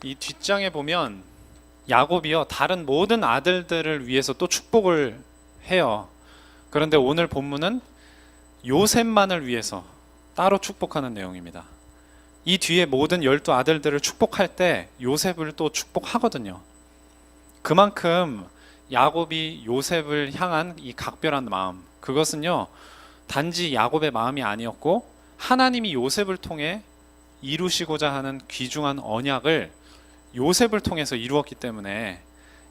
이 뒷장에 보면 야곱이요 다른 모든 아들들을 위해서 또 축복을 해요. 그런데 오늘 본문은 요셉만을 위해서 따로 축복하는 내용입니다. 이 뒤에 모든 12 아들들을 축복할 때 요셉을 또 축복하거든요. 그만큼 야곱이 요셉을 향한 이 각별한 마음, 그것은요 단지 야곱의 마음이 아니었고 하나님이 요셉을 통해 이루시고자 하는 귀중한 언약을 요셉을 통해서 이루었기 때문에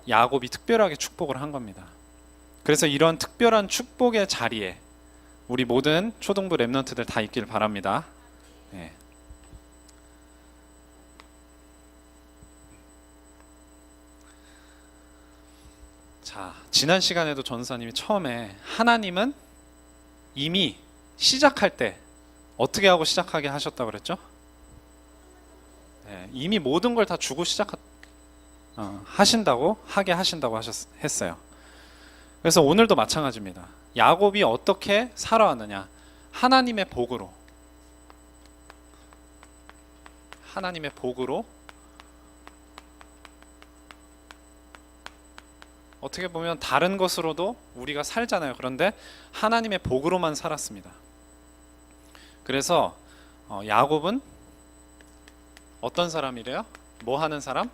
야곱이 특별하게 축복을 한 겁니다. 그래서 이런 특별한 축복의 자리에 우리 모든 초등부 랩런트들 다 있길 바랍니다. 네. 자, 지난 시간에도 전사님이 처음에 하나님은 이미 시작할 때 어떻게 하고 시작하게 하셨다고 그랬죠? 네, 이미 모든 걸 다 주고 하신다고 했어요. 그래서 오늘도 마찬가지입니다. 야곱이 어떻게 살아왔느냐? 하나님의 복으로 어떻게 보면 다른 것으로도 우리가 살잖아요. 그런데 하나님의 복으로만 살았습니다. 그래서 야곱은 어떤 사람이래요? 뭐 하는 사람?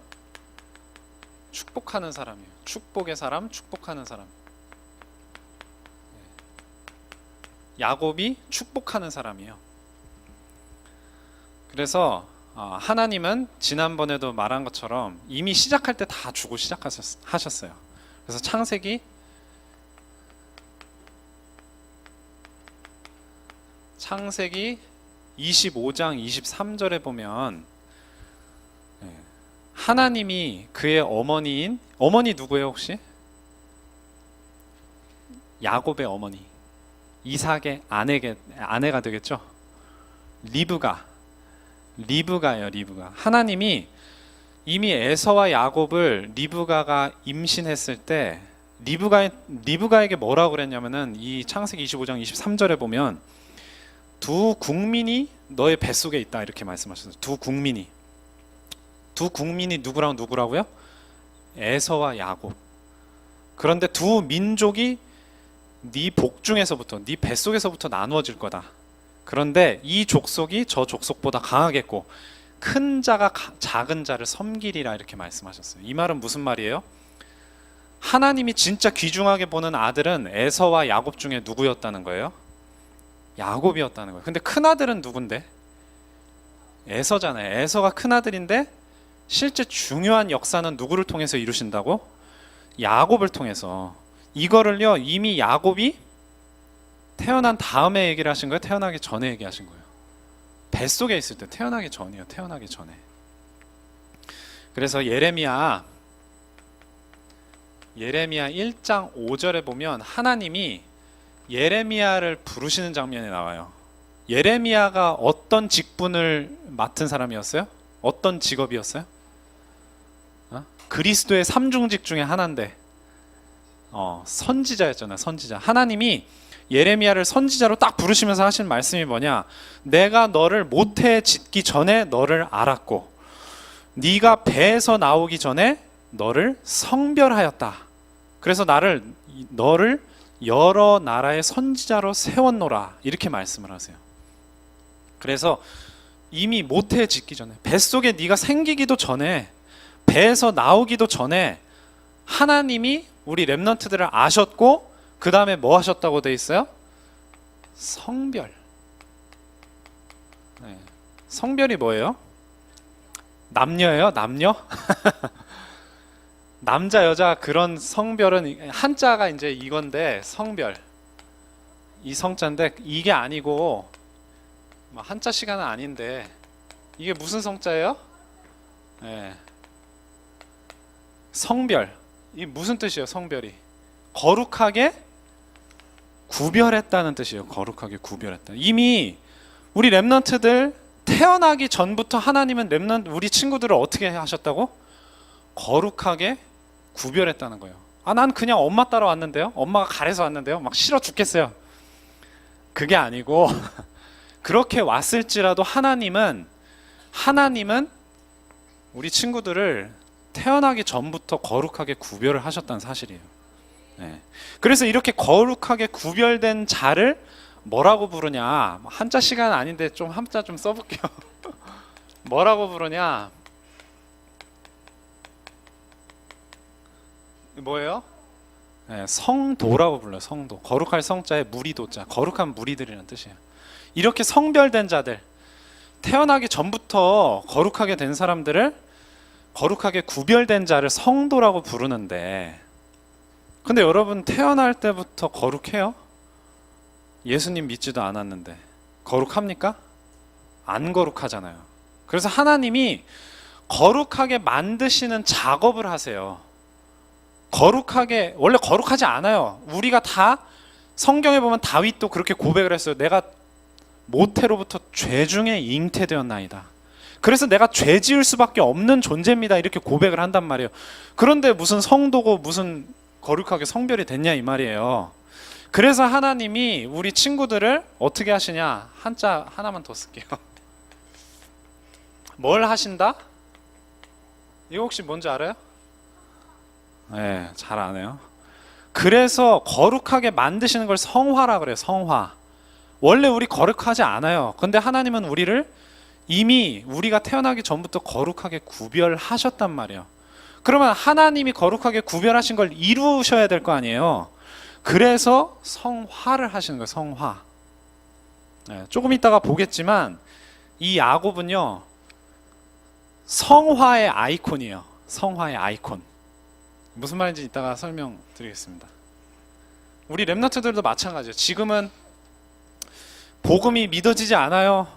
축복하는 사람이에요. 축복의 사람, 축복하는 사람. 야곱이 축복하는 사람이에요. 그래서 하나님은 지난번에도 말한 것처럼 이미 시작할 때 다 주고 시작하셨어요. 그래서 창세기 25장 23절에 보면 하나님이 그의 어머니 누구예요 혹시? 야곱의 어머니, 이삭의 아내가 되겠죠? 리브가예요. 리브가. 하나님이 이미 에서와 야곱을 리브가가 임신했을 때 리브가에게 뭐라고 그랬냐면은 이 창세기 25장 23절에 보면 두 국민이 너의 뱃속에 있다 이렇게 말씀하셨어요. 두 국민이 누구랑 누구라고요? 에서와 야곱. 그런데 두 민족이 네 복중에서부터, 네 뱃속에서부터 나누어질 거다. 그런데 이 족속이 저 족속보다 강하겠고 큰 자가 작은 자를 섬기리라 이렇게 말씀하셨어요. 이 말은 무슨 말이에요? 하나님이 진짜 귀중하게 보는 아들은 에서와 야곱 중에 누구였다는 거예요? 야곱이었다는 거예요. 근데 큰 아들은 누군데? 에서잖아요. 에서가 큰 아들인데 실제 중요한 역사는 누구를 통해서 이루신다고? 야곱을 통해서. 이거를요 이미 야곱이 태어난 다음에 얘기를 하신 거예요? 태어나기 전에 얘기하신 거예요? 뱃속에 있을 때, 태어나기 전이에요. 태어나기 전에. 그래서 예레미야 1장 5절에 보면 하나님이 예레미야를 부르시는 장면이 나와요. 예레미야가 어떤 직분을 맡은 사람이었어요? 어떤 직업이었어요? 그리스도의 삼중직 중에 하나인데 선지자였잖아요. 선지자. 하나님이 예레미야를 선지자로 딱 부르시면서 하신 말씀이 뭐냐? 내가 너를 모태에 짓기 전에 너를 알았고 네가 배에서 나오기 전에 너를 성별하였다. 그래서 너를 여러 나라의 선지자로 세웠노라 이렇게 말씀을 하세요. 그래서 이미 모태에 짓기 전에, 뱃속에 네가 생기기도 전에, 배에서 나오기도 전에 하나님이 우리 렘넌트들을 아셨고 그 다음에 뭐 하셨다고 돼 있어요? 성별. 성별이 뭐예요? 남녀예요? 남녀? 남자 여자 그런 성별은 한자가 이제 이건데 성별 이 성자인데 이게 아니고 한자 시간은 아닌데 이게 무슨 성자예요? 성별. 이 무슨 뜻이에요? 성별이 거룩하게 구별했다는 뜻이에요. 거룩하게 구별했다. 이미 우리 렘넌트들 태어나기 전부터 하나님은 우리 친구들을 어떻게 하셨다고? 거룩하게 구별했다는 거예요. 난 그냥 엄마 따라 왔는데요. 엄마가 가래서 왔는데요. 막 싫어 죽겠어요. 그게 아니고 그렇게 왔을지라도 하나님은 우리 친구들을 태어나기 전부터 거룩하게 구별을 하셨다는 사실이에요. 네. 그래서 이렇게 거룩하게 구별된 자를 뭐라고 부르냐? 한자 시간 아닌데 좀 한자 좀 써볼게요. 뭐라고 부르냐? 뭐예요? 네, 성도라고 불러요. 성도. 거룩할 성자에 무리도자. 거룩한 무리들이라는 뜻이에요. 이렇게 성별된 자들, 태어나기 전부터 거룩하게 된 사람들을 거룩하게 구별된 자를 성도라고 부르는데, 근데 여러분 태어날 때부터 거룩해요? 예수님 믿지도 않았는데 거룩합니까? 안 거룩하잖아요. 그래서 하나님이 거룩하게 만드시는 작업을 하세요. 거룩하게, 원래 거룩하지 않아요. 우리가 다 성경에 보면 다윗도 그렇게 고백을 했어요. 내가 모태로부터 죄 중에 잉태되었나이다. 그래서 내가 죄 지을 수밖에 없는 존재입니다. 이렇게 고백을 한단 말이에요. 그런데 무슨 성도고 무슨 거룩하게 성별이 됐냐 이 말이에요. 그래서 하나님이 우리 친구들을 어떻게 하시냐? 한자 하나만 더 쓸게요. 뭘 하신다? 이거 혹시 뭔지 알아요? 네, 잘 아네요. 그래서 거룩하게 만드시는 걸 성화라 그래요. 성화. 원래 우리 거룩하지 않아요. 근데 하나님은 우리를 이미 우리가 태어나기 전부터 거룩하게 구별하셨단 말이에요. 그러면 하나님이 거룩하게 구별하신 걸 이루셔야 될 거 아니에요. 그래서 성화를 하시는 거예요. 성화. 네, 조금 이따가 보겠지만 이 야곱은요, 성화의 아이콘이에요. 성화의 아이콘. 무슨 말인지 이따가 설명드리겠습니다. 우리 렘넌트들도 마찬가지예요. 지금은 복음이 믿어지지 않아요.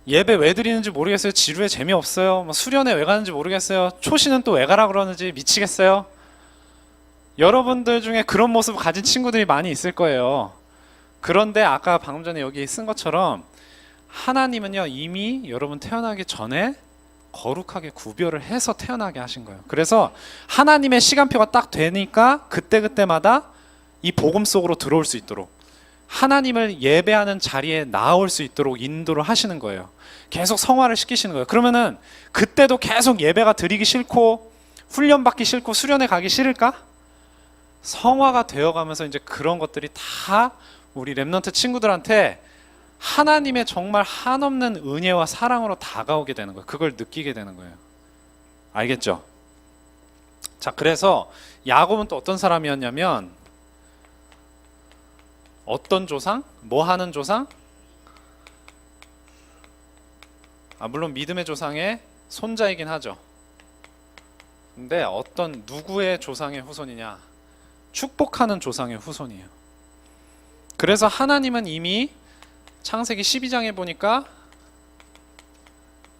예배 왜 드리는지 모르겠어요. 지루해 재미없어요. 수련회 왜 가는지 모르겠어요. 초시는 또 왜 가라 그러는지 미치겠어요. 여러분들 중에 그런 모습 가진 친구들이 많이 있을 거예요. 그런데 아까 방금 전에 여기 쓴 것처럼 하나님은요, 이미 여러분 태어나기 전에 거룩하게 구별을 해서 태어나게 하신 거예요. 그래서 하나님의 시간표가 딱 되니까 그때그때마다 이 복음 속으로 들어올 수 있도록, 하나님을 예배하는 자리에 나올 수 있도록 인도를 하시는 거예요. 계속 성화를 시키시는 거예요. 그러면은 그때도 계속 예배가 드리기 싫고 훈련받기 싫고 수련회 가기 싫을까? 성화가 되어가면서 이제 그런 것들이 다 우리 렘넌트 친구들한테 하나님의 정말 한없는 은혜와 사랑으로 다가오게 되는 거예요. 그걸 느끼게 되는 거예요. 알겠죠? 자, 그래서 야곱은 또 어떤 사람이었냐면, 어떤 조상? 뭐 하는 조상? 물론 믿음의 조상의 손자이긴 하죠. 근데 어떤 누구의 조상의 후손이냐? 축복하는 조상의 후손이에요. 그래서 하나님은 이미 창세기 12장에 보니까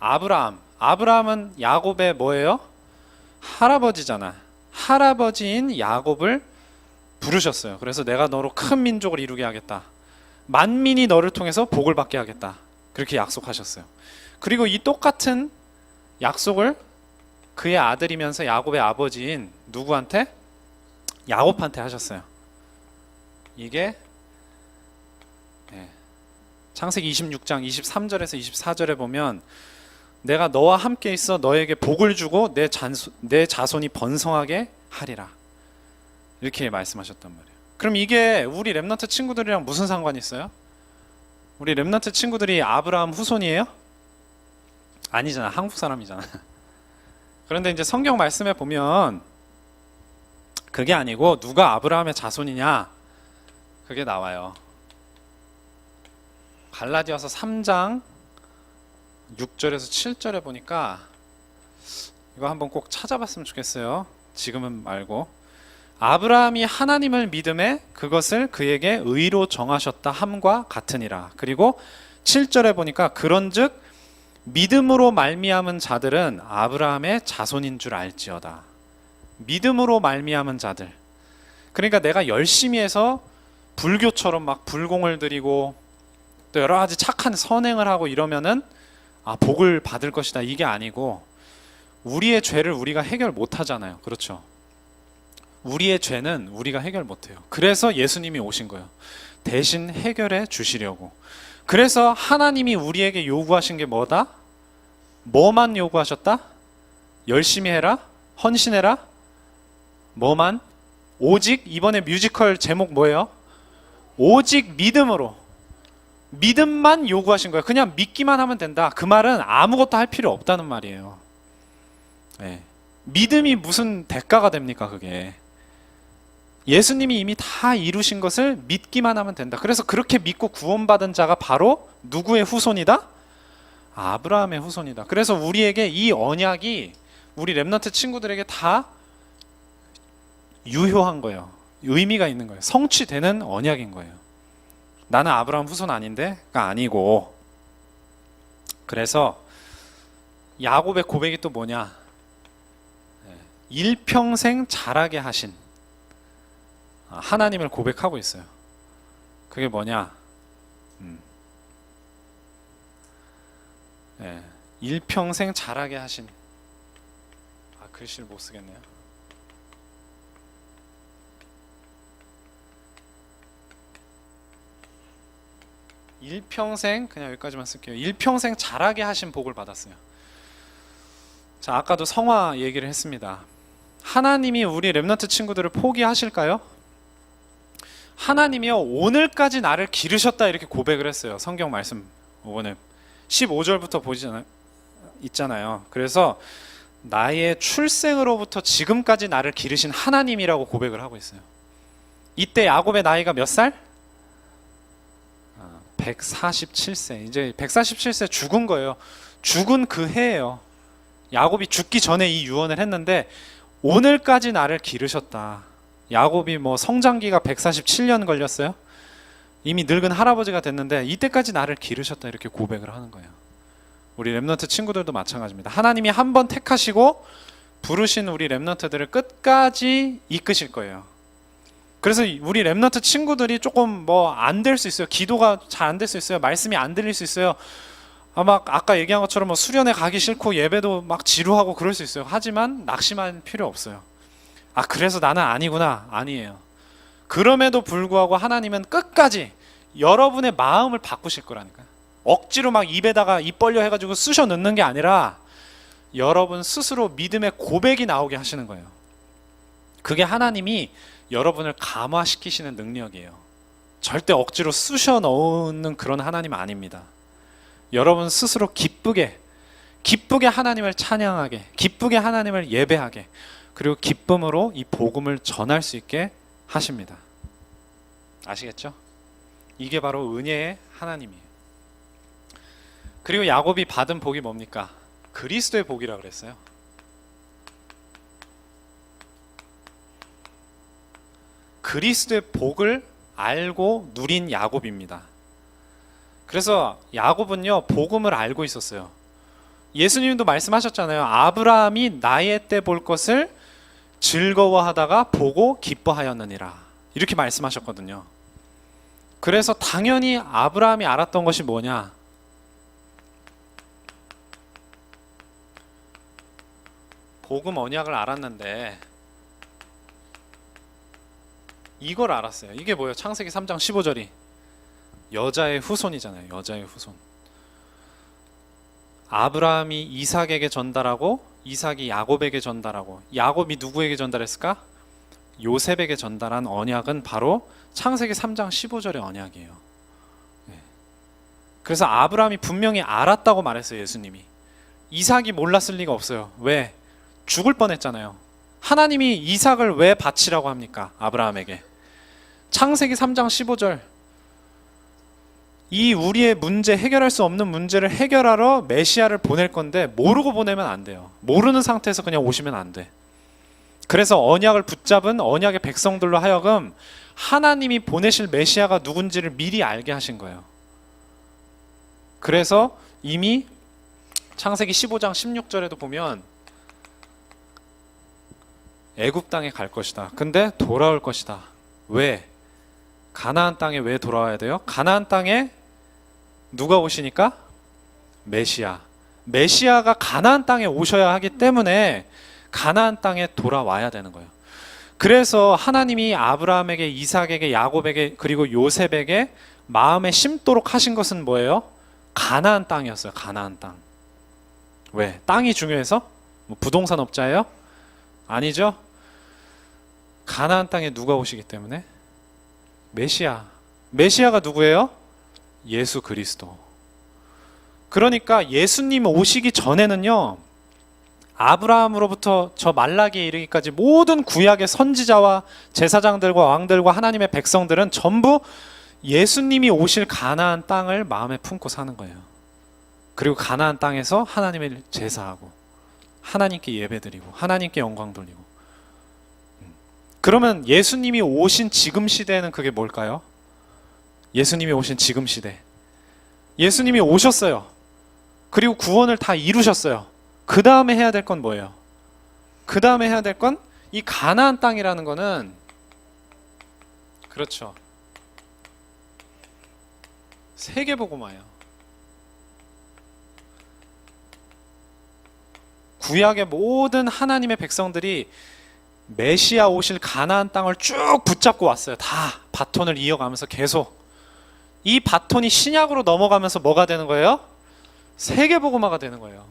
아브라함은 야곱의 뭐예요? 할아버지잖아. 할아버지인 야곱을 부르셨어요. 그래서 내가 너로 큰 민족을 이루게 하겠다. 만민이 너를 통해서 복을 받게 하겠다. 그렇게 약속하셨어요. 그리고 이 똑같은 약속을 그의 아들이면서 야곱의 아버지인 누구한테? 야곱한테 하셨어요. 이게 창세기 26장 23절에서 24절에 보면 내가 너와 함께 있어 너에게 복을 주고 내 자손이 번성하게 하리라. 이렇게 말씀하셨단 말이에요. 그럼 이게 우리 렘넌트 친구들이랑 무슨 상관이 있어요? 우리 렘넌트 친구들이 아브라함 후손이에요? 아니잖아. 한국 사람이잖아. 그런데 이제 성경 말씀에 보면 그게 아니고 누가 아브라함의 자손이냐? 그게 나와요. 갈라디아서 3장 6절에서 7절에 보니까 이거 한번 꼭 찾아봤으면 좋겠어요. 지금은 말고. 아브라함이 하나님을 믿음에 그것을 그에게 의로 정하셨다 함과 같으니라. 그리고 7절에 보니까 그런즉 믿음으로 말미암은 자들은 아브라함의 자손인 줄 알지어다. 믿음으로 말미암은 자들. 그러니까 내가 열심히 해서 불교처럼 막 불공을 드리고 또 여러 가지 착한 선행을 하고 이러면은 복을 받을 것이다. 이게 아니고 우리의 죄를 우리가 해결 못 하잖아요. 그렇죠? 우리의 죄는 우리가 해결 못 해요. 그래서 예수님이 오신 거예요. 대신 해결해 주시려고. 그래서 하나님이 우리에게 요구하신 게 뭐다? 뭐만 요구하셨다? 열심히 해라, 헌신해라, 뭐만? 오직, 이번에 뮤지컬 제목 뭐예요? 오직 믿음으로. 믿음만 요구하신 거예요. 그냥 믿기만 하면 된다. 그 말은 아무것도 할 필요 없다는 말이에요. 네. 믿음이 무슨 대가가 됩니까, 그게? 예수님이 이미 다 이루신 것을 믿기만 하면 된다. 그래서 그렇게 믿고 구원받은 자가 바로 누구의 후손이다? 아브라함의 후손이다. 그래서 우리에게 이 언약이 우리 렘넌트 친구들에게 다 유효한 거예요. 의미가 있는 거예요. 성취되는 언약인 거예요. 나는 아브라함 후손 아닌데가 아니고. 그래서 야곱의 고백이 또 뭐냐? 일평생 자라게 하신 하나님을 고백하고 있어요. 그게 뭐냐? 일평생 자라게 하신. 글씨를 못 쓰겠네요. 일평생, 그냥 여기까지만 쓸게요. 일평생 자라게 하신 복을 받았어요. 자, 아까도 성화 얘기를 했습니다. 하나님이 우리 렘넌트 친구들을 포기하실까요? 하나님이요, 오늘까지 나를 기르셨다, 이렇게 고백을 했어요. 성경 말씀 오늘 15절부터 보시잖아요. 있잖아요. 그래서 나의 출생으로부터 지금까지 나를 기르신 하나님이라고 고백을 하고 있어요. 이때 야곱의 나이가 몇 살? 147세. 이제 147세 죽은 거예요. 죽은 그 해예요. 야곱이 죽기 전에 이 유언을 했는데 오늘까지 나를 기르셨다. 야곱이 뭐 성장기가 147년 걸렸어요. 이미 늙은 할아버지가 됐는데 이때까지 나를 기르셨다, 이렇게 고백을 하는 거예요. 우리 렘넌트 친구들도 마찬가지입니다. 하나님이 한 번 택하시고 부르신 우리 렘넌트들을 끝까지 이끄실 거예요. 그래서 우리 렘넌트 친구들이 조금 뭐 안 될 수 있어요. 기도가 잘 안 될 수 있어요. 말씀이 안 들릴 수 있어요. 막 아까 얘기한 것처럼 뭐 수련회 가기 싫고 예배도 막 지루하고 그럴 수 있어요. 하지만 낙심할 필요 없어요. 그래서 나는 아니구나. 아니에요. 그럼에도 불구하고 하나님은 끝까지 여러분의 마음을 바꾸실 거라니까요. 억지로 막 입에다가 입 벌려 해가지고 쑤셔 넣는 게 아니라 여러분 스스로 믿음의 고백이 나오게 하시는 거예요. 그게 하나님이 여러분을 감화시키시는 능력이에요. 절대 억지로 쑤셔 넣는 그런 하나님 아닙니다. 여러분 스스로 기쁘게 하나님을 찬양하게, 기쁘게 하나님을 예배하게, 그리고 기쁨으로 이 복음을 전할 수 있게 하십니다. 아시겠죠? 이게 바로 은혜의 하나님이에요. 그리고 야곱이 받은 복이 뭡니까? 그리스도의 복이라고 그랬어요. 그리스도의 복을 알고 누린 야곱입니다. 그래서 야곱은요, 복음을 알고 있었어요. 예수님도 말씀하셨잖아요. 아브라함이 나의 때 볼 것을 즐거워하다가 보고 기뻐하였느니라, 이렇게 말씀하셨거든요. 그래서 당연히 아브라함이 알았던 것이 뭐냐? 복음 언약을 알았는데 이걸 알았어요. 이게 뭐예요? 창세기 3장 15절이 여자의 후손이잖아요. 여자의 후손. 아브라함이 이삭에게 전달하고 이삭이 야곱에게 전달하고 야곱이 누구에게 전달했을까? 요셉에게 전달한 언약은 바로 창세기 3장 15절의 언약이에요. 그래서 아브라함이 분명히 알았다고 말했어요. 예수님이. 이삭이 몰랐을 리가 없어요. 왜? 죽을 뻔했잖아요. 하나님이 이삭을 왜 바치라고 합니까? 아브라함에게. 창세기 3장 15절. 이 우리의 문제, 해결할 수 없는 문제를 해결하러 메시아를 보낼 건데 모르고 보내면 안 돼요. 모르는 상태에서 그냥 오시면 안 돼. 그래서 언약을 붙잡은 언약의 백성들로 하여금 하나님이 보내실 메시아가 누군지를 미리 알게 하신 거예요. 그래서 이미 창세기 15장 16절에도 보면 애굽 땅에 갈 것이다. 근데 돌아올 것이다. 왜? 가나안 땅에 왜 돌아와야 돼요? 가나안 땅에 누가 오시니까? 메시아. 메시아가 가나안 땅에 오셔야 하기 때문에 가나안 땅에 돌아와야 되는 거예요. 그래서 하나님이 아브라함에게, 이삭에게, 야곱에게, 그리고 요셉에게 마음에 심도록 하신 것은 뭐예요? 가나안 땅이었어요. 가나안 땅. 왜? 땅이 중요해서? 뭐 부동산 업자예요? 아니죠. 가나안 땅에 누가 오시기 때문에? 메시아. 메시아가 누구예요? 예수 그리스도. 그러니까 예수님 오시기 전에는요, 아브라함으로부터 저 말라기에 이르기까지 모든 구약의 선지자와 제사장들과 왕들과 하나님의 백성들은 전부 예수님이 오실 가나안 땅을 마음에 품고 사는 거예요. 그리고 가나안 땅에서 하나님을 제사하고 하나님께 예배드리고 하나님께 영광 돌리고. 그러면 예수님이 오신 지금 시대에는 그게 뭘까요? 예수님이 오신 지금 시대. 예수님이 오셨어요. 그리고 구원을 다 이루셨어요. 그 다음에 해야 될 건 뭐예요? 그 다음에 해야 될 건 이 가나안 땅이라는 거는, 그렇죠, 세계복음화예요. 구약의 모든 하나님의 백성들이 메시아 오실 가나안 땅을 쭉 붙잡고 왔어요. 다 바톤을 이어가면서 계속. 이 바톤이 신약으로 넘어가면서 뭐가 되는 거예요? 세계복음화가 되는 거예요.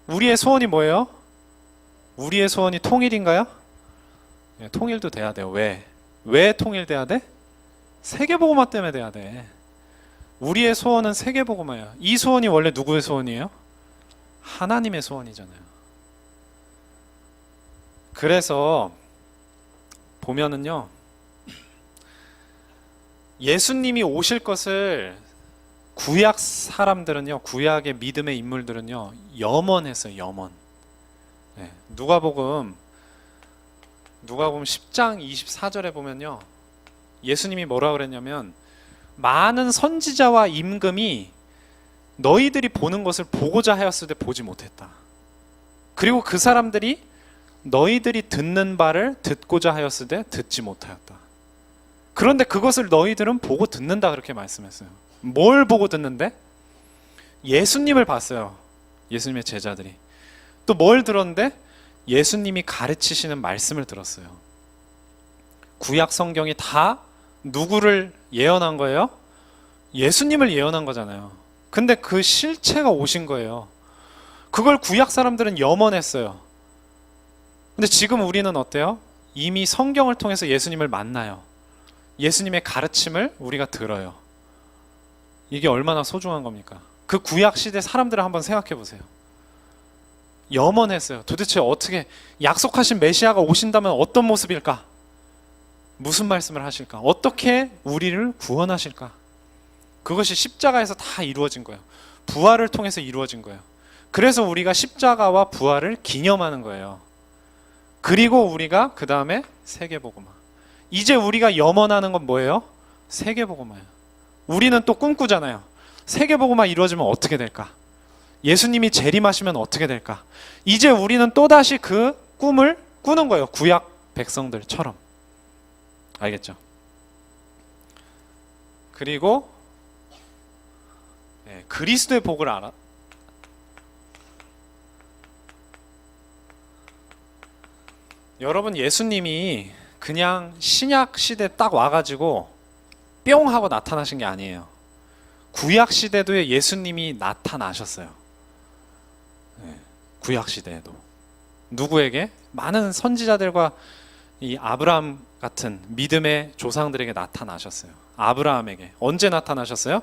우리의 소원이 뭐예요? 우리의 소원이 통일인가요? 네, 통일도 돼야 돼요. 왜? 왜 통일돼야 돼? 세계복음화 때문에 돼야 돼. 우리의 소원은 세계복음화예요. 이 소원이 원래 누구의 소원이에요? 하나님의 소원이잖아요. 그래서 보면은요, 예수님이 오실 것을 구약 사람들은요, 구약의 믿음의 인물들은요, 염원했어요. 염원. 네, 누가복음 10장 24절에 보면요, 예수님이 뭐라 그랬냐면, 많은 선지자와 임금이 너희들이 보는 것을 보고자 하였을 때 보지 못했다. 그리고 그 사람들이 너희들이 듣는 바를 듣고자 하였을 때 듣지 못하였다. 그런데 그것을 너희들은 보고 듣는다, 그렇게 말씀했어요. 뭘 보고 듣는데? 예수님을 봤어요. 예수님의 제자들이. 또 뭘 들었는데? 예수님이 가르치시는 말씀을 들었어요. 구약 성경이 다 누구를 예언한 거예요? 예수님을 예언한 거잖아요. 근데 그 실체가 오신 거예요. 그걸 구약 사람들은 염원했어요. 근데 지금 우리는 어때요? 이미 성경을 통해서 예수님을 만나요. 예수님의 가르침을 우리가 들어요. 이게 얼마나 소중한 겁니까? 그 구약 시대 사람들을 한번 생각해 보세요. 염원했어요. 도대체 어떻게, 약속하신 메시아가 오신다면 어떤 모습일까? 무슨 말씀을 하실까? 어떻게 우리를 구원하실까? 그것이 십자가에서 다 이루어진 거예요. 부활을 통해서 이루어진 거예요. 그래서 우리가 십자가와 부활을 기념하는 거예요. 그리고 우리가 그 다음에 세계복음화. 이제 우리가 염원하는 건 뭐예요? 세계복음화예요. 우리는 또 꿈꾸잖아요. 세계복음화 이루어지면 어떻게 될까? 예수님이 재림하시면 어떻게 될까? 이제 우리는 또다시 그 꿈을 꾸는 거예요. 구약 백성들처럼. 알겠죠? 그리고 그리스도의 복을 알아. 여러분, 예수님이 그냥 신약 시대 딱 와가지고 뿅 하고 나타나신 게 아니에요. 구약 시대도 예수님이 나타나셨어요. 구약 시대에도 누구에게? 많은 선지자들과 이 아브라함 같은 믿음의 조상들에게 나타나셨어요. 아브라함에게 언제 나타나셨어요?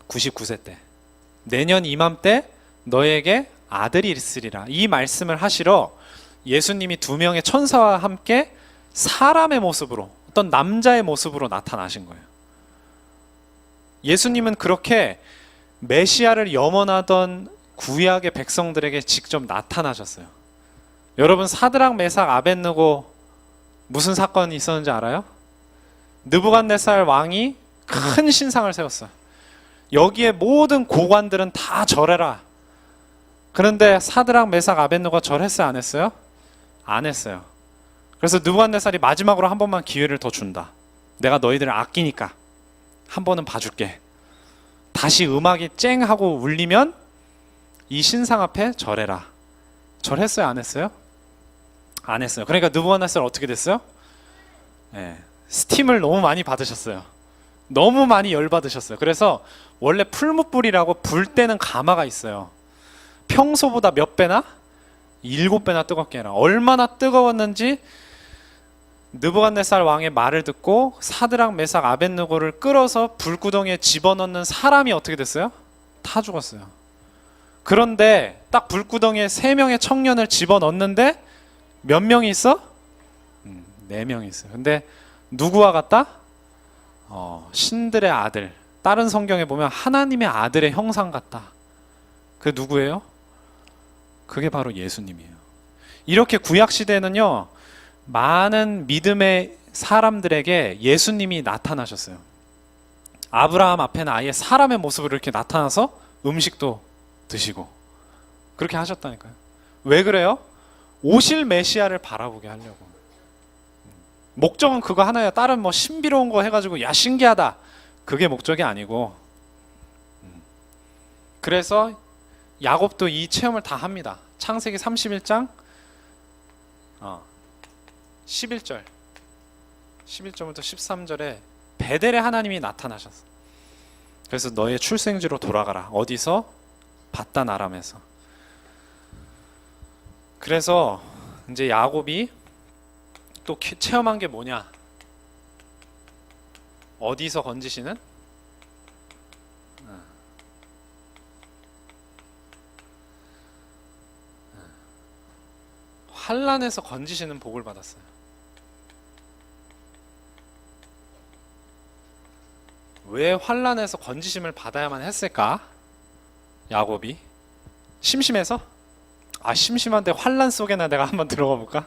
99세 때. 내년 이맘때 너에게 아들이 있으리라. 이 말씀을 하시러 예수님이 2명의 천사와 함께 사람의 모습으로, 어떤 남자의 모습으로 나타나신 거예요. 예수님은 그렇게 메시아를 염원하던 구약의 백성들에게 직접 나타나셨어요. 여러분, 사드락 메삭 아벳느고 무슨 사건이 있었는지 알아요? 느부갓네살 왕이 큰 신상을 세웠어요. 여기에 모든 고관들은 다 절해라. 그런데 사드락 메삭 아벳느고가 절했어요, 안 했어요? 안 했어요. 그래서 느부갓네살이 마지막으로 한 번만 기회를 더 준다. 내가 너희들을 아끼니까 한 번은 봐줄게. 다시 음악이 쨍 하고 울리면 이 신상 앞에 절해라. 절했어요, 안 했어요? 안 했어요. 그러니까 느부갓네살 어떻게 됐어요? 스팀을 너무 많이 받으셨어요. 너무 많이 열받으셨어요. 그래서 원래 풀무불이라고 불 때는 가마가 있어요. 평소보다 몇 배나? 7배나 뜨겁게 해라. 얼마나 뜨거웠는지 느부갓네살 왕의 말을 듣고 사드락, 메삭, 아벳느고를 끌어서 불구덩이에 집어넣는 사람이 어떻게 됐어요? 다 죽었어요. 그런데 딱 불구덩이에 3명의 청년을 집어넣는데 몇 명이 있어? 4명이 있어요. 근데 누구와 같다? 신들의 아들. 다른 성경에 보면 하나님의 아들의 형상 같다. 그게 누구예요? 그게 바로 예수님이에요. 이렇게 구약 시대에는요, 많은 믿음의 사람들에게 예수님이 나타나셨어요. 아브라함 앞에는 아예 사람의 모습으로 이렇게 나타나서 음식도 드시고 그렇게 하셨다니까요. 왜 그래요? 오실 메시아를 바라보게 하려고. 목적은 그거 하나예요. 다른 뭐 신비로운 거 해가지고 야 신기하다, 그게 목적이 아니고. 그래서 야곱도 이 체험을 다 합니다. 창세기 31장 11절 11절부터 13절에 베델의 하나님이 나타나셨어. 그래서 너의 출생지로 돌아가라. 어디서? 바단 아람에서. 그래서 이제 야곱이 또 체험한 게 뭐냐? 어디서 건지시는? 환란에서 건지시는 복을 받았어요. 왜 환란에서 건지심을 받아야만 했을까? 야곱이 심심해서? 심심한데 환란 속에나 내가 한번 들어가 볼까?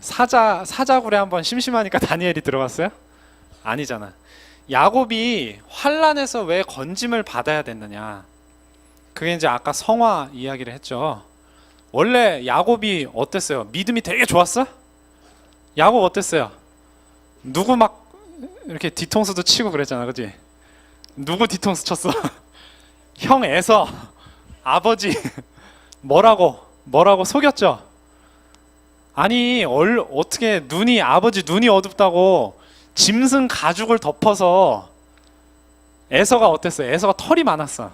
사자굴에 한번 심심하니까 다니엘이 들어갔어요? 아니잖아. 야곱이 환란에서 왜 건짐을 받아야 됐느냐? 그게 이제 아까 성화 이야기를 했죠. 원래 야곱이 어땠어요? 믿음이 되게 좋았어? 야곱 어땠어요? 누구 막 이렇게 뒤통수도 치고 그랬잖아, 그지? 누구 뒤통수 쳤어? 형 에서 아버지 뭐라고 속였죠? 아니 어떻게 아버지 눈이 어둡다고 짐승 가죽을 덮어서. 에서가 어땠어요? 에서가 털이 많았어.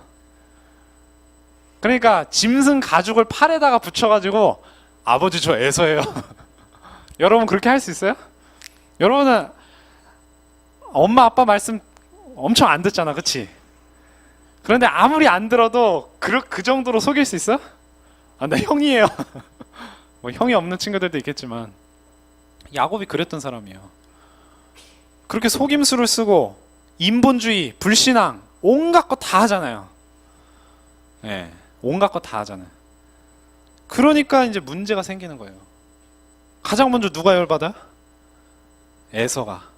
그러니까 짐승 가죽을 팔에다가 붙여가지고 아버지 저 에서예요. 여러분 그렇게 할 수 있어요? 여러분은 엄마 아빠 말씀 엄청 안 듣잖아, 그치? 그런데 아무리 안 들어도 그 정도로 속일 수 있어? 나 형이에요. 뭐 형이 없는 친구들도 있겠지만 야곱이 그랬던 사람이에요. 그렇게 속임수를 쓰고 인본주의, 불신앙 온갖 거 다 하잖아요. 네, 온갖 거 다 하잖아요. 그러니까 이제 문제가 생기는 거예요. 가장 먼저 누가 열받아? 에서가.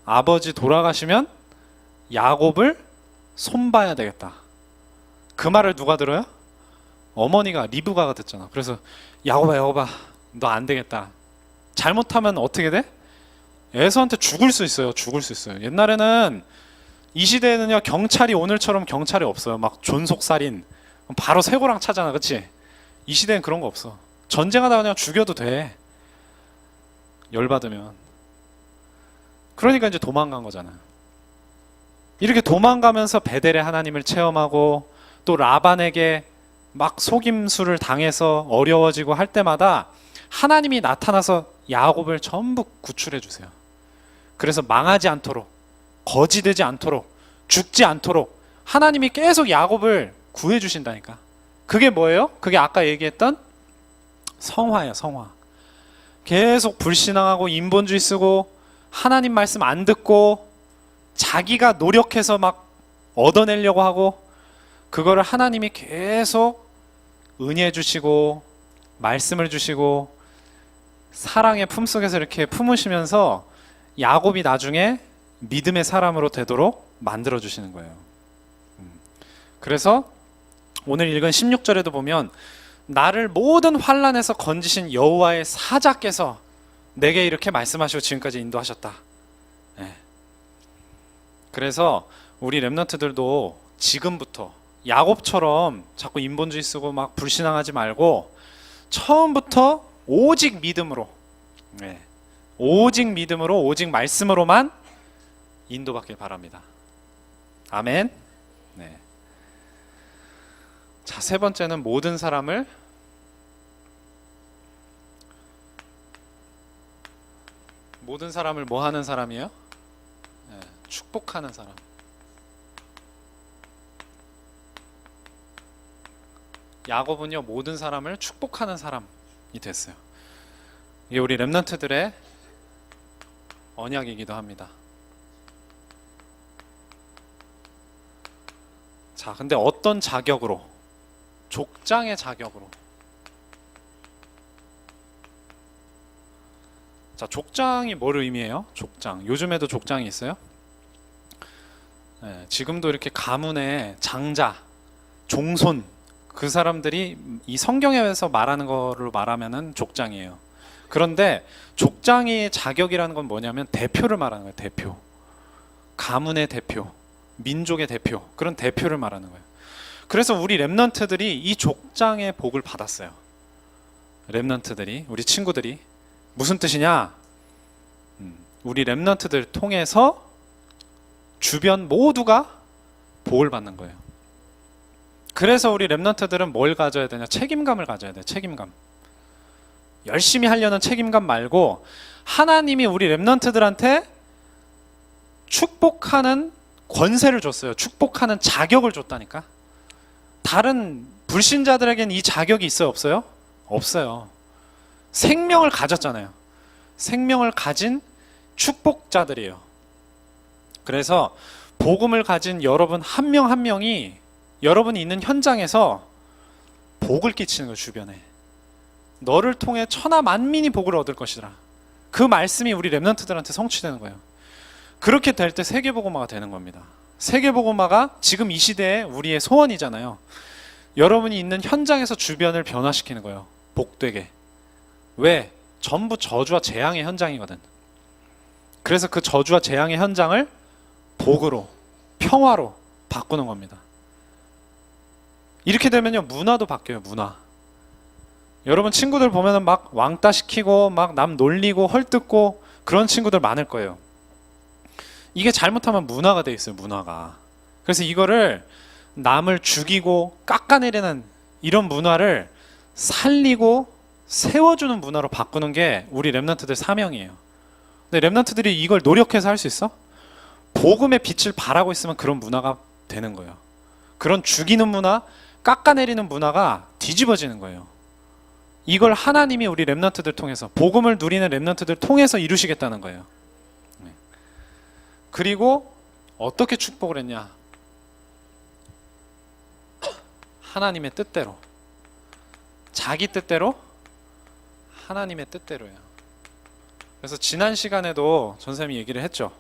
아버지 돌아가시면 야곱을 손봐야 되겠다. 그 말을 누가 들어요? 어머니가 리브가가 듣잖아. 그래서 야곱아 너 안 되겠다. 잘못하면 어떻게 돼? 에서한테 죽을 수 있어요. 옛날에는 이 시대에는요, 경찰이 오늘처럼 경찰이 없어요. 막 존속살인 바로 쇠고랑 차잖아, 그치? 이 시대엔 그런 거 없어. 전쟁하다 그냥 죽여도 돼, 열받으면. 그러니까 이제 도망간 거잖아. 이렇게 도망가면서 베델의 하나님을 체험하고 또 라반에게 막 속임수를 당해서 어려워지고 할 때마다 하나님이 나타나서 야곱을 전부 구출해 주세요. 그래서 망하지 않도록, 거지되지 않도록, 죽지 않도록 하나님이 계속 야곱을 구해 주신다니까. 그게 뭐예요? 그게 아까 얘기했던 성화예요. 성화. 계속 불신앙하고 인본주의 쓰고 하나님 말씀 안 듣고 자기가 노력해서 막 얻어내려고 하고, 그거를 하나님이 계속 은혜 주시고 말씀을 주시고 사랑의 품속에서 이렇게 품으시면서 야곱이 나중에 믿음의 사람으로 되도록 만들어 주시는 거예요. 그래서 오늘 읽은 16절에도 보면 나를 모든 환난에서 건지신 여호와의 사자께서 내게 이렇게 말씀하시고 지금까지 인도하셨다. 네. 그래서 우리 렘넌트들도 지금부터 야곱처럼 자꾸 인본주의 쓰고 막 불신앙하지 말고 처음부터 오직 믿음으로, 오직 믿음으로, 오직 말씀으로만 인도받길 바랍니다. 아멘. 네. 자, 세 번째는 모든 사람을 뭐 하는 사람이에요? 네, 축복하는 사람. 야곱은요, 모든 사람을 축복하는 사람이 됐어요. 이게 우리 렘넌트들의 언약이기도 합니다. 자, 근데 어떤 자격으로? 족장의 자격으로. 자, 족장이 뭘 의미해요? 족장. 요즘에도 족장이 있어요? 네, 지금도 이렇게 가문의 장자, 종손, 그 사람들이 이 성경에서 말하는 거로 말하면은 족장이에요. 그런데 족장의 자격이라는 건 뭐냐면 대표를 말하는 거예요. 대표. 가문의 대표, 민족의 대표, 그런 대표를 말하는 거예요. 그래서 우리 렘넌트들이 이 족장의 복을 받았어요. 렘넌트들이, 우리 친구들이. 무슨 뜻이냐? 우리 렘넌트들 통해서 주변 모두가 복을 받는 거예요. 그래서 우리 렘넌트들은 뭘 가져야 되냐? 책임감을 가져야 돼요. 책임감. 열심히 하려는 책임감 말고 하나님이 우리 렘넌트들한테 축복하는 권세를 줬어요. 축복하는 자격을 줬다니까. 다른 불신자들에게는 이 자격이 있어요? 없어요? 없어요. 생명을 가졌잖아요. 생명을 가진 축복자들이에요. 그래서 복음을 가진 여러분 한 명 한 명이 여러분이 있는 현장에서 복을 끼치는 거예요. 주변에. 너를 통해 천하 만민이 복을 얻을 것이라. 그 말씀이 우리 렘넌트들한테 성취되는 거예요. 그렇게 될 때 세계복음화가 되는 겁니다. 세계복음화가 지금 이 시대에 우리의 소원이잖아요. 여러분이 있는 현장에서 주변을 변화시키는 거예요. 복되게. 왜? 전부 저주와 재앙의 현장이거든. 그래서 그 저주와 재앙의 현장을 복으로, 평화로 바꾸는 겁니다. 이렇게 되면요, 문화도 바뀌어요. 문화. 여러분 친구들 보면은 막 왕따 시키고 막 남 놀리고 헐뜯고 그런 친구들 많을 거예요. 이게 잘못하면 문화가 돼 있어요. 문화가. 그래서 이거를 남을 죽이고 깎아내리는 이런 문화를 살리고 세워주는 문화로 바꾸는 게 우리 렘넌트들 사명이에요. 근데 렘넌트들이 이걸 노력해서 할 수 있어? 복음의 빛을 발하고 있으면 그런 문화가 되는 거예요. 그런 죽이는 문화, 깎아내리는 문화가 뒤집어지는 거예요. 이걸 하나님이 우리 렘넌트들 통해서, 복음을 누리는 렘넌트들 통해서 이루시겠다는 거예요. 그리고 어떻게 축복을 했냐? 하나님의 뜻대로. 자기 뜻대로, 하나님의 뜻대로예요. 그래서 지난 시간에도 전쌤이 얘기를 했죠.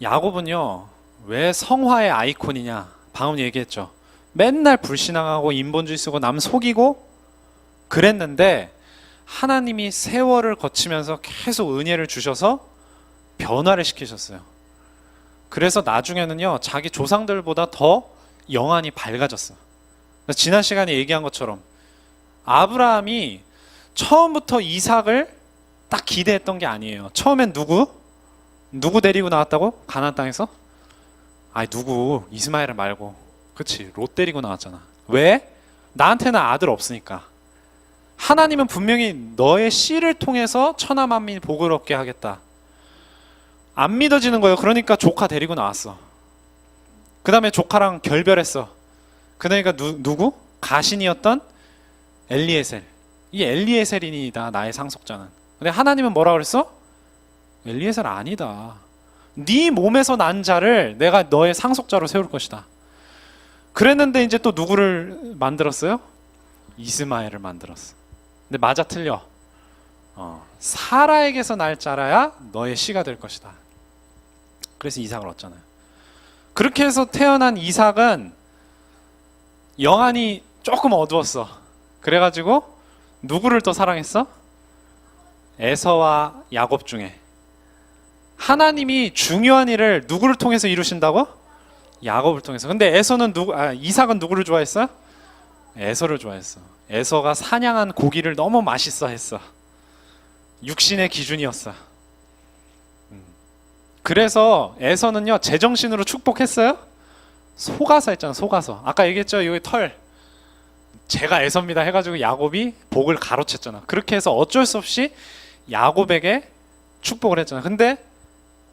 야곱은요, 왜 성화의 아이콘이냐? 방금 얘기했죠. 맨날 불신앙하고 인본주의 쓰고 남 속이고 그랬는데 하나님이 세월을 거치면서 계속 은혜를 주셔서 변화를 시키셨어요. 그래서 나중에는요, 자기 조상들보다 더 영안이 밝아졌어. 지난 시간에 얘기한 것처럼 아브라함이 처음부터 이삭을 딱 기대했던 게 아니에요. 처음엔 누구 데리고 나왔다고? 가나안 땅에서? 아니 누구? 이스마엘을 말고. 그치, 롯 데리고 나왔잖아. 왜? 나한테는 아들 없으니까. 하나님은 분명히 너의 씨를 통해서 천하 만민이 복을 얻게 하겠다. 안 믿어지는 거예요. 그러니까 조카 데리고 나왔어. 그 다음에 조카랑 결별했어. 그러니까 누구? 가신이었던 엘리에셀. 이 엘리에셀이다, 나의 상속자는. 근데 하나님은 뭐라 그랬어? 엘리에셀 아니다. 네 몸에서 난 자를 내가 너의 상속자로 세울 것이다. 그랬는데 이제 또 누구를 만들었어요? 이스마엘을 만들었어. 근데 맞아 틀려. 사라에게서 날 자라야 너의 씨가 될 것이다. 그래서 이삭을 얻잖아요. 그렇게 해서 태어난 이삭은 영안이 조금 어두웠어. 그래가지고 누구를 더 사랑했어? 에서와 야곱 중에. 하나님이 중요한 일을 누구를 통해서 이루신다고? 야곱을 통해서. 근데 이삭은 누구를 좋아했어요? 에서를 좋아했어. 에서가 사냥한 고기를 너무 맛있어 했어. 육신의 기준이었어. 그래서 에서는요 제정신으로 축복했어요? 속아서 했잖아. 속아서. 아까 얘기했죠. 여기 털 제가 에서입니다 해가지고 야곱이 복을 가로챘잖아. 그렇게 해서 어쩔 수 없이 야곱에게 축복을 했잖아. 근데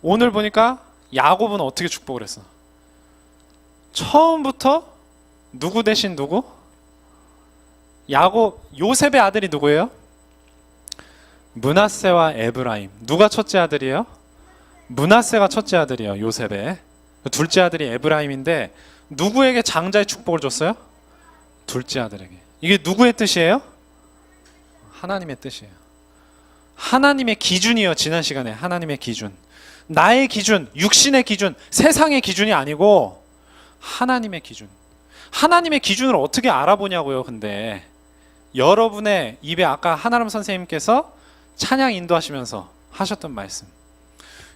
오늘 보니까 야곱은 어떻게 축복을 했어? 처음부터 누구 대신 누구? 요셉의 아들이 누구예요? 므낫세와 에브라임. 누가 첫째 아들이에요? 므낫세가 첫째 아들이에요. 요셉의. 둘째 아들이 에브라임인데 누구에게 장자의 축복을 줬어요? 둘째 아들에게. 이게 누구의 뜻이에요? 하나님의 뜻이에요. 하나님의 기준이요. 지난 시간에 하나님의 기준. 나의 기준, 육신의 기준, 세상의 기준이 아니고 하나님의 기준. 하나님의 기준을 어떻게 알아보냐고요. 근데 여러분의 입에 아까 하나름 선생님께서 찬양 인도하시면서 하셨던 말씀,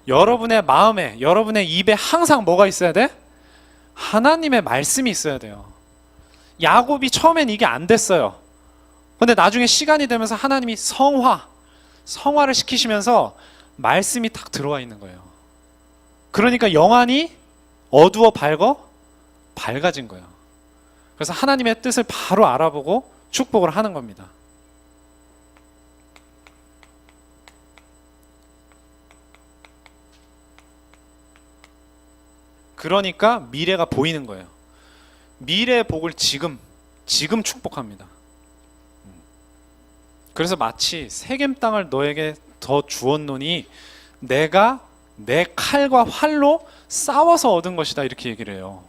여러분의 마음에, 여러분의 입에 항상 뭐가 있어야 돼? 하나님의 말씀이 있어야 돼요. 야곱이 처음엔 이게 안 됐어요. 근데 나중에 시간이 되면서 하나님이 성화를 시키시면서 말씀이 탁 들어와 있는 거예요. 그러니까 영안이 어두워 밝아진 거예요. 그래서 하나님의 뜻을 바로 알아보고 축복을 하는 겁니다. 그러니까 미래가 보이는 거예요. 미래의 복을 지금 축복합니다. 그래서 마치 세겜 땅을 너에게 더 주었노니 내가 내 칼과 활로 싸워서 얻은 것이다, 이렇게 얘기를 해요.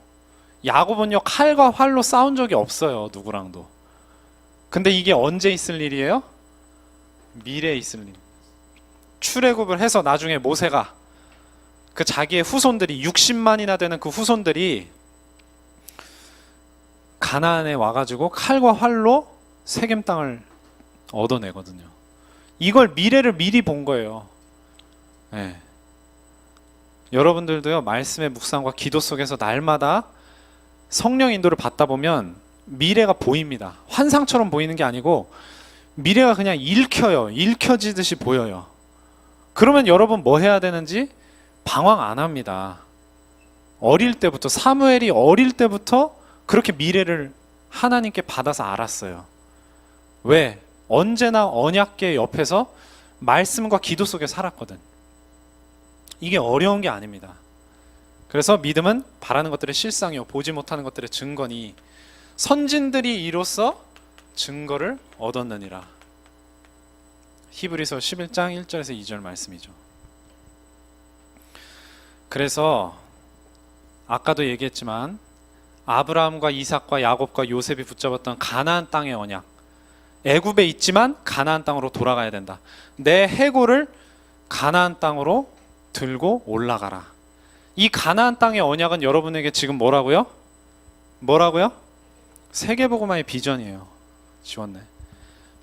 야곱은요 칼과 활로 싸운 적이 없어요, 누구랑도. 근데 이게 언제 있을 일이에요? 미래에 있을 일. 출애굽을 해서 나중에 모세가 그 자기의 후손들이 60만이나 되는 그 후손들이 가나안에 와가지고 칼과 활로 세겜 땅을 얻어내거든요. 이걸 미래를 미리 본 거예요. 네. 여러분들도요 말씀의 묵상과 기도 속에서 날마다 성령 인도를 받다 보면 미래가 보입니다. 환상처럼 보이는 게 아니고 미래가 그냥 읽혀지듯이 보여요. 그러면 여러분 뭐 해야 되는지 방황 안 합니다. 어릴 때부터, 사무엘이 어릴 때부터 그렇게 미래를 하나님께 받아서 알았어요. 왜? 언제나 언약궤 옆에서 말씀과 기도 속에 살았거든. 이게 어려운 게 아닙니다. 그래서 믿음은 바라는 것들의 실상이요 보지 못하는 것들의 증거니 선진들이 이로써 증거를 얻었느니라. 히브리서 11장 1절에서 2절 말씀이죠. 그래서 아까도 얘기했지만 아브라함과 이삭과 야곱과 요셉이 붙잡았던 가나안 땅의 언약, 애굽에 있지만 가나안 땅으로 돌아가야 된다. 내 해골을 가나안 땅으로 들고 올라가라. 이 가나안 땅의 언약은 여러분에게 지금 뭐라고요? 세계복음화의 비전이에요. 지웠네.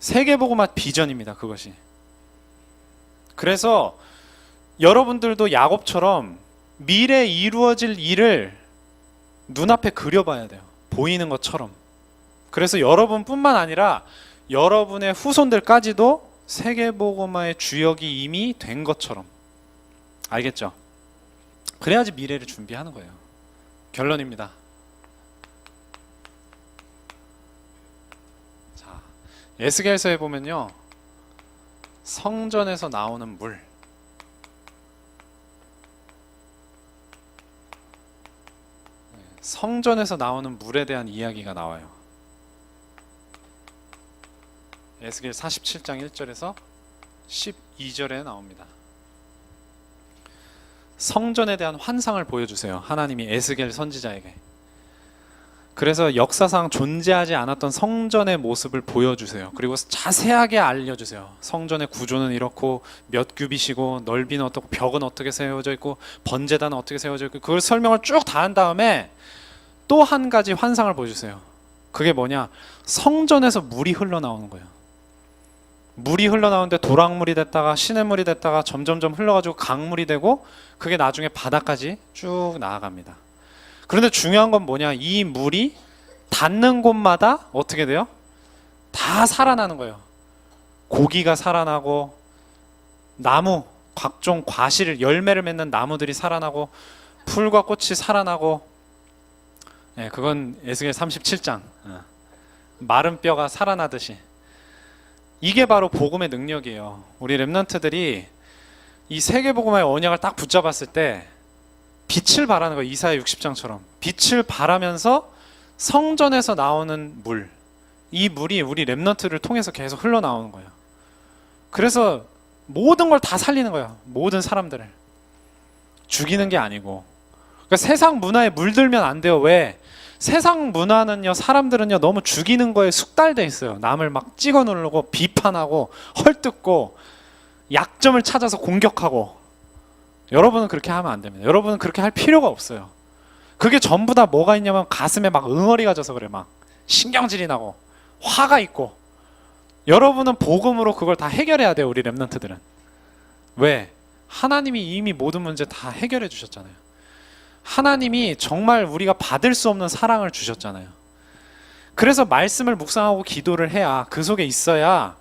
세계복음화 비전입니다. 그것이. 그래서 여러분들도 야곱처럼 미래에 이루어질 일을 눈앞에 그려봐야 돼요. 보이는 것처럼. 그래서 여러분뿐만 아니라 여러분의 후손들까지도 세계복음화의 주역이 이미 된 것처럼. 알겠죠? 그래야지 미래를 준비하는 거예요. 결론입니다. 자, 에스겔서에 보면요, 성전에서 나오는 물, 성전에서 나오는 물에 대한 이야기가 나와요. 에스겔 47장 1절에서 12절에 나옵니다. 성전에 대한 환상을 보여주세요. 하나님이 에스겔 선지자에게. 그래서 역사상 존재하지 않았던 성전의 모습을 보여주세요. 그리고 자세하게 알려주세요. 성전의 구조는 이렇고 몇 규빗이고 넓이는 어떻고 벽은 어떻게 세워져 있고 번제단은 어떻게 세워져 있고 그걸 설명을 쭉 다 한 다음에 또 한 가지 환상을 보여주세요. 그게 뭐냐? 성전에서 물이 흘러나오는 거예요. 물이 흘러나오는데 도랑물이 됐다가 시냇물이 됐다가 점점점 흘러가지고 강물이 되고 그게 나중에 바다까지 쭉 나아갑니다. 그런데 중요한 건 뭐냐? 이 물이 닿는 곳마다 어떻게 돼요? 다 살아나는 거예요. 고기가 살아나고 나무, 각종 과실, 열매를 맺는 나무들이 살아나고 풀과 꽃이 살아나고, 예, 그건 에스겔 37장. 마른 뼈가 살아나듯이. 이게 바로 복음의 능력이에요. 우리 렘넌트들이 이 세계복음화의 언약을 딱 붙잡았을 때 빛을 발하는 거예요. 이사야 60장처럼 빛을 발하면서 성전에서 나오는 물, 이 물이 우리 렘넌트를 통해서 계속 흘러나오는 거예요. 그래서 모든 걸 다 살리는 거예요. 모든 사람들을 죽이는 게 아니고. 그러니까 세상 문화에 물들면 안 돼요. 왜? 세상 문화는요, 사람들은요 너무 죽이는 거에 숙달돼 있어요. 남을 막 찍어 누르고 비판하고 헐뜯고 약점을 찾아서 공격하고. 여러분은 그렇게 하면 안 됩니다. 여러분은 그렇게 할 필요가 없어요. 그게 전부 다 뭐가 있냐면 가슴에 막 응어리가 져서 그래. 막 신경질이 나고 화가 있고. 여러분은 복음으로 그걸 다 해결해야 돼요. 우리 렘넌트들은. 왜? 하나님이 이미 모든 문제 다 해결해 주셨잖아요. 하나님이 정말 우리가 받을 수 없는 사랑을 주셨잖아요. 그래서 말씀을 묵상하고 기도를 해야, 그 속에 있어야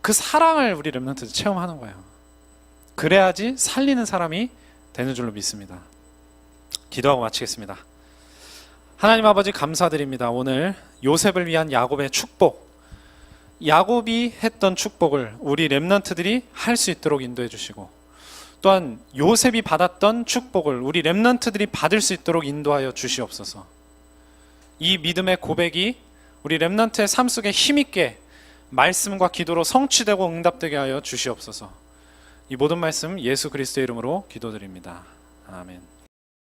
그 사랑을 우리 렘넌트들 체험하는 거예요. 그래야지 살리는 사람이 되는 줄로 믿습니다. 기도하고 마치겠습니다. 하나님 아버지 감사드립니다. 오늘 요셉을 위한 야곱의 축복, 야곱이 했던 축복을 우리 렘넌트들이 할 수 있도록 인도해 주시고, 또한 요셉이 받았던 축복을 우리 렘넌트들이 받을 수 있도록 인도하여 주시옵소서. 이 믿음의 고백이 우리 렘넌트의 삶 속에 힘있게 말씀과 기도로 성취되고 응답되게 하여 주시옵소서. 이 모든 말씀 예수 그리스도의 이름으로 기도드립니다. 아멘.